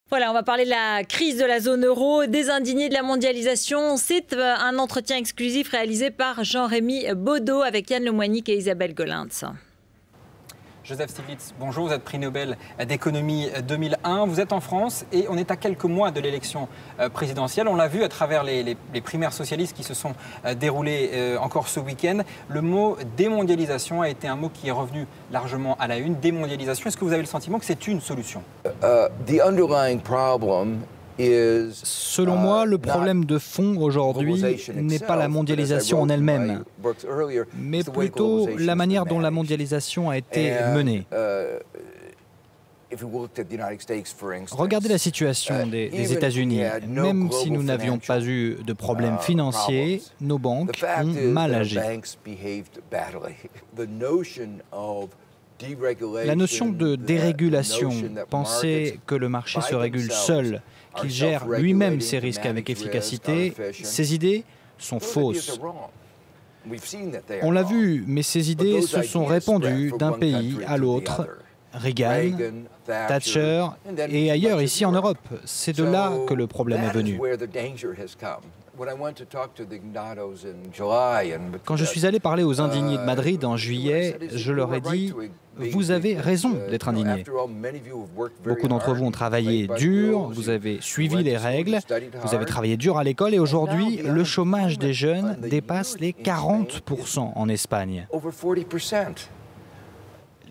Voilà, on va parler de la crise de la zone euro, des indignés de la mondialisation. C'est un entretien exclusif réalisé par Jean-Rémy Baudot avec Yann Lemoynic et Isabelle Golintz. Joseph Stiglitz, bonjour, vous êtes prix Nobel d'économie 2001. Vous êtes en France et on est à quelques mois de l'élection présidentielle. On l'a vu à travers les primaires socialistes qui se sont déroulées encore ce week-end. Le mot démondialisation a été un mot qui est revenu largement à la une. Démondialisation, est-ce que vous avez le sentiment que c'est une solution? Selon moi, le problème de fond aujourd'hui n'est pas la mondialisation en elle-même, mais plutôt la manière dont la mondialisation a été menée. Regardez la situation des États-Unis. Même si nous n'avions pas eu de problèmes financiers, nos banques ont mal agi. La notion de dérégulation, penser que le marché se régule seul, qu'il gère lui-même ses risques avec efficacité, ces idées sont fausses. On l'a vu, mais ces idées se sont répandues d'un pays à l'autre. Reagan, Thatcher et ailleurs ici en Europe. C'est de là que le problème est venu. Quand je suis allé parler aux indignés de Madrid en juillet, je leur ai dit « Vous avez raison d'être indignés. Beaucoup d'entre vous ont travaillé dur, vous avez suivi les règles, vous avez travaillé dur à l'école et aujourd'hui, le chômage des jeunes dépasse les 40% en Espagne.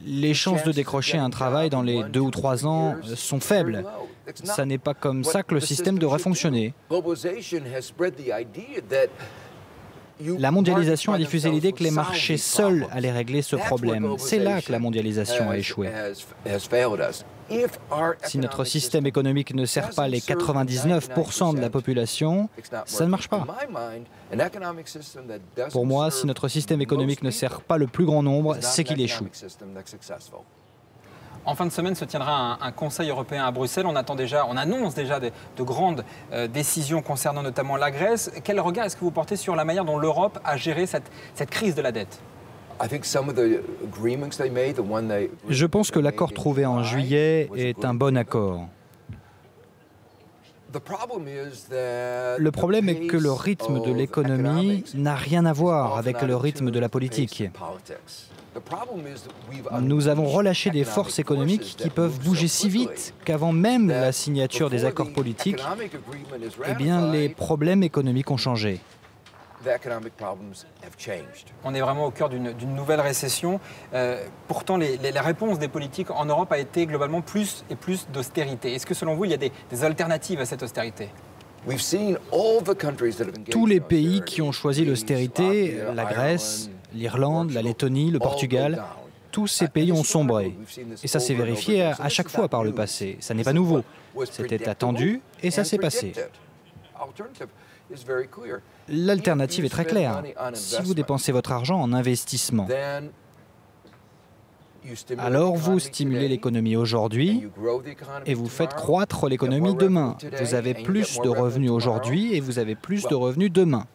Les chances de décrocher un travail dans les 2 ou 3 ans sont faibles. Ça n'est pas comme ça que le système devrait fonctionner. La mondialisation a diffusé l'idée que les marchés seuls allaient régler ce problème. C'est là que la mondialisation a échoué. Si notre système économique ne sert pas les 99% de la population, ça ne marche pas. Pour moi, si notre système économique ne sert pas le plus grand nombre, c'est qu'il échoue. En fin de semaine se tiendra un Conseil européen à Bruxelles. On annonce déjà de grandes décisions concernant notamment la Grèce. Quel regard est-ce que vous portez sur la manière dont l'Europe a géré cette crise de la dette? Je pense que l'accord trouvé en juillet est un bon accord. Le problème est que le rythme de l'économie n'a rien à voir avec le rythme de la politique. Nous avons relâché des forces économiques qui peuvent bouger si vite qu'avant même la signature des accords politiques, eh bien, les problèmes économiques ont changé. On est vraiment au cœur d'une nouvelle récession. Pourtant, les réponses des politiques en Europe a été globalement plus et plus d'austérité. Est-ce que selon vous, il y a des alternatives à cette austérité? Tous les pays qui ont choisi l'austérité, la Grèce, l'Irlande, la Lettonie, le Portugal, tous ces pays ont sombré. Et ça s'est vérifié à chaque fois par le passé. Ça n'est pas nouveau. C'était attendu et ça s'est passé. L'alternative est très claire. Si vous dépensez votre argent en investissement, alors vous stimulez l'économie aujourd'hui et vous faites croître l'économie demain. Vous avez plus de revenus aujourd'hui et vous avez plus de revenus demain.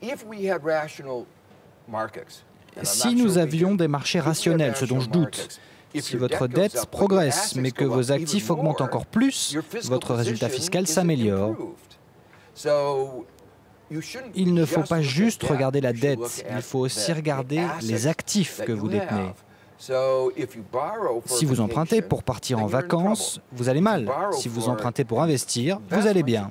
Si nous avions des marchés rationnels, ce dont je doute, si votre dette progresse mais que vos actifs augmentent encore plus, votre résultat fiscal s'améliore. Il ne faut pas juste regarder la dette, il faut aussi regarder les actifs que vous détenez. Si vous empruntez pour partir en vacances, vous allez mal. Si vous empruntez pour investir, vous allez bien.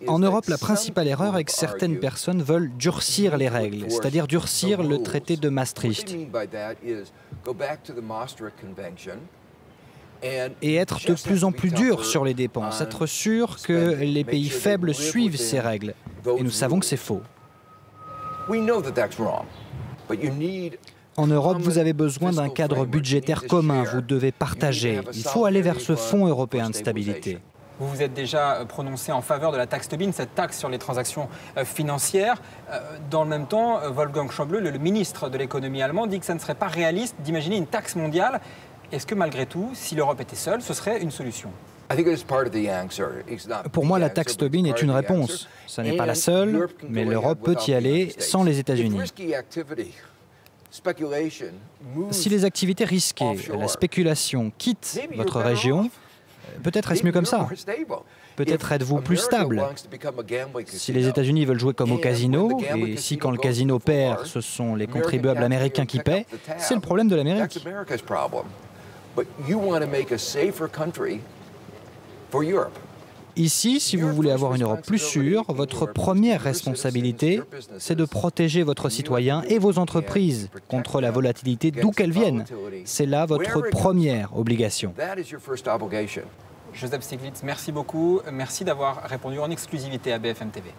En Europe, la principale erreur est que certaines personnes veulent durcir les règles, c'est-à-dire durcir le traité de Maastricht. Et être de plus en plus dur sur les dépenses, être sûr que les pays faibles suivent ces règles. Et nous savons que c'est faux. En Europe, vous avez besoin d'un cadre budgétaire commun, vous devez partager. Il faut aller vers ce fonds européen de stabilité. Vous vous êtes déjà prononcé en faveur de la taxe Tobin, cette taxe sur les transactions financières. Dans le même temps, Wolfgang Schäuble, le ministre de l'économie allemand, dit que ça ne serait pas réaliste d'imaginer une taxe mondiale. Est-ce que malgré tout, si l'Europe était seule, ce serait une solution? Pour moi, la taxe Tobin est une réponse. Ce n'est pas la seule, mais l'Europe peut y aller sans les États-Unis. Si les activités risquées, la spéculation quittent votre région, peut-être est-ce mieux comme ça. Peut-être êtes-vous plus stable. Si les États-Unis veulent jouer comme au casino, et si quand le casino perd, ce sont les contribuables américains qui paient, c'est le problème de l'Amérique. Ici, si vous voulez avoir une Europe plus sûre, votre première responsabilité, c'est de protéger votre citoyen et vos entreprises contre la volatilité d'où qu'elles viennent. C'est là votre première obligation. Joseph Stiglitz, merci beaucoup. Merci d'avoir répondu en exclusivité à BFM TV.